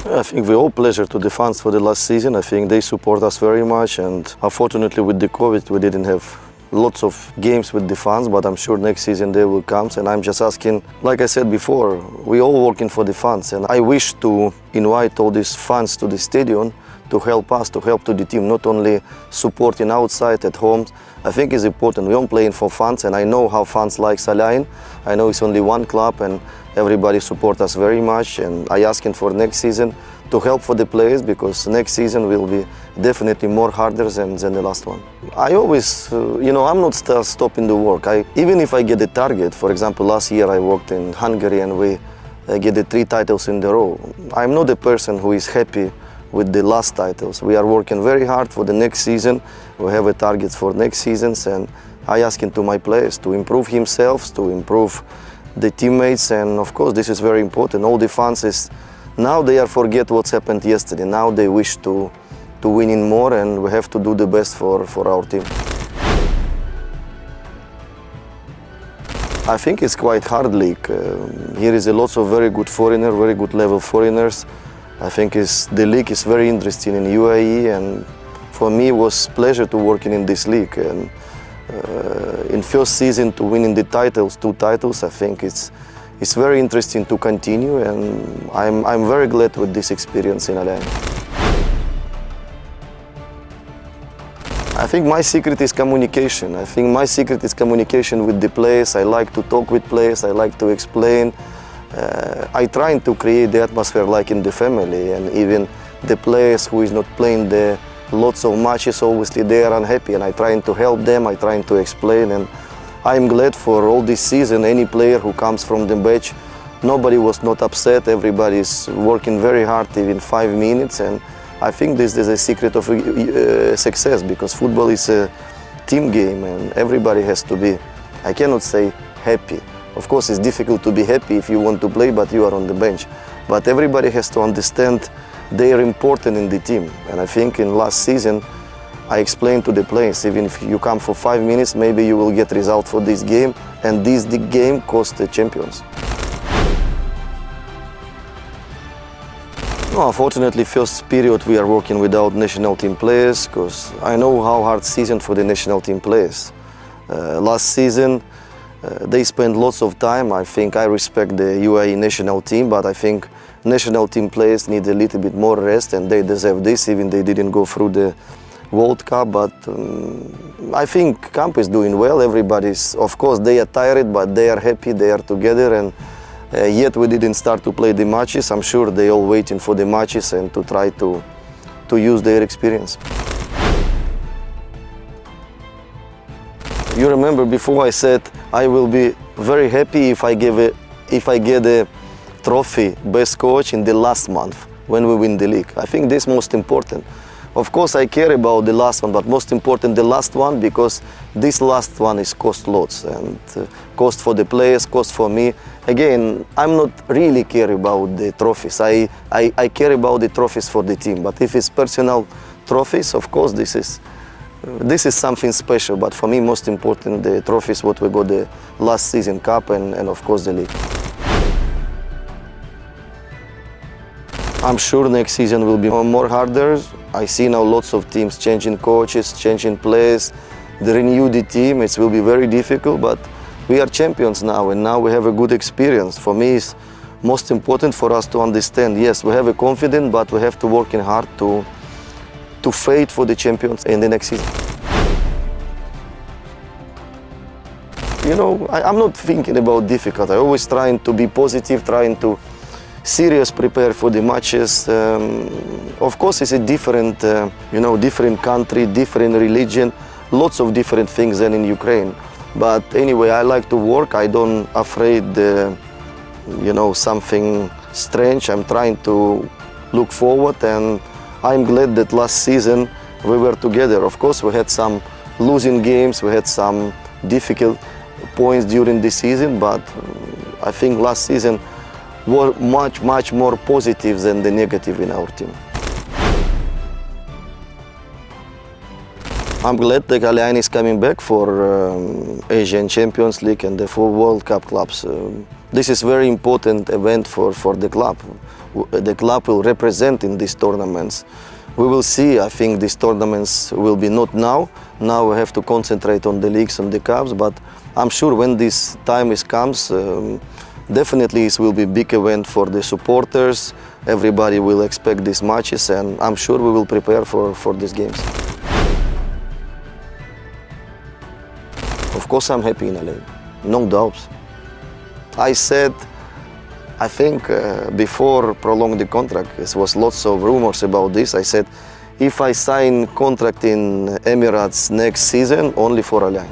I think we owe pleasure to the fans for the last season. I think they support us very much, and unfortunately with the COVID we didn't have lots of games with the fans, but I'm sure next season they will come. And I'm just asking, like I said before, we all working for the fans, and I wish to invite all these fans to the stadium to help us, to help to the team, not only supporting outside at home. I think it's important. We are playing for fans, and I know how fans like العين. I know it's only one club, and everybody support us very much. And I asking for next season to help for the players, because next season will be definitely more harder than the last one. I always, I'm not stopping the work. Even if I get a target, for example, last year I worked in Hungary and we get the 3 titles in a row. I'm not a person who is happy with the last titles. We are working very hard for the next season. We have a target for next seasons, and I asking to my players to improve himself, to improve the teammates, and of course this is very important. All the fans now they are forget what's happened yesterday. Now they wish to win in more, and we have to do the best for our team. I think it's quite hard league. Here is a lot of very good foreigners, very good level foreigners. I think the league is very interesting in UAE, and for me it was pleasure to working in this league. And in first season to winning the titles, 2 titles, I think it's very interesting to continue, and I'm very glad with this experience in العين. I think my secret is communication. I think my secret is communication with the players. I like to talk with players. I like to explain. I try to create the atmosphere like in the family, and even the players who is not playing the lots of matches, obviously they are unhappy, and I trying to help them, I trying to explain, and I'm glad for all this season. Any player who comes from the bench, nobody was not upset. Everybody is working very hard, even 5 minutes, and I think this is a secret of success, because football is a team game, and everybody has to be, I cannot say happy. Of course, it's difficult to be happy if you want to play, but you are on the bench. But everybody has to understand they are important in the team. And I think in last season, I explained to the players, even if you come for 5 minutes, maybe you will get result for this game, and the game cost the champions. No, unfortunately, first period we are working without national team players, because I know how hard season for the national team players. Last season, they spent lots of time. I think I respect the UAE national team, but I think national team players need a little bit more rest, and they deserve this, even they didn't go through the World Cup. But I think camp is doing well. Everybody's, of course, they are tired, but they are happy, they are together, and yet we didn't start to play the matches. I'm sure they all waiting for the matches and to try to use their experience. You remember before I said I will be very happy if I get a trophy best coach in the last month when we win the league. I think this is most important. Of course I care about the last one, but most important the last one, because this last one is cost lots, and cost for the players, cost for me. Again, I'm not really care about the trophies. I care about the trophies for the team, but if it's personal trophies, of course this is something special, but for me most important the trophies what we got the last season cup and of course the league. I'm sure next season will be more harder. I see now lots of teams changing coaches, changing players, they renew the team. It will be very difficult, but we are champions now, and now we have a good experience. For me it's most important for us to understand, yes, we have a confidence, but we have to work hard to fight for the champions in the next season. You know, I'm not thinking about difficult. I always trying to be positive, trying to serious prepare for the matches. Of course, it's a different, different country, different religion, lots of different things than in Ukraine. But anyway, I like to work. I don't afraid, something strange. I'm trying to look forward, and I'm glad that last season we were together. Of course, we had some losing games, we had some difficult points during the season, but I think last season was much more positive than the negative in our team. I'm glad that العين is coming back for Asian Champions League and the 4 World Cup clubs. This is very important event for the club. The club will represent in these tournaments. We will see, I think these tournaments will be not now. Now we have to concentrate on the leagues and the cups, but I'm sure when this time comes, definitely it will be a big event for the supporters. Everybody will expect these matches, and I'm sure we will prepare for these games. Of course I'm happy in Alin, no doubts. I said, I think before prolonging the contract, there was lots of rumors about this. I said, if I sign contract in Emirates next season, only for Alin.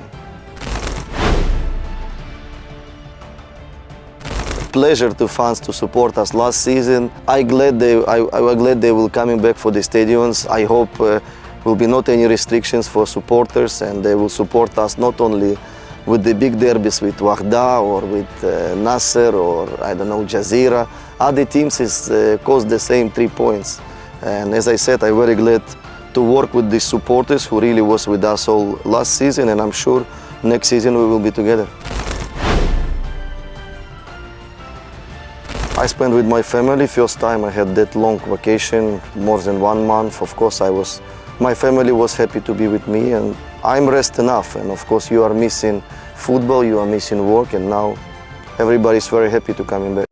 Pleasure to fans to support us last season. I'm glad they will coming back for the stadiums. I hope will be not any restrictions for supporters, and they will support us not only with the big derbies with Wahda or with Nasser or I don't know, Jazeera. Other teams cost the same 3 points. And as I said, I'm very glad to work with these supporters who really was with us all last season, and I'm sure next season we will be together. I spent with my family. First time I had that long vacation, more than 1 month. Of course, my family was happy to be with me, and I'm rest enough. And of course, you are missing football, you are missing work, and now everybody is very happy to coming back.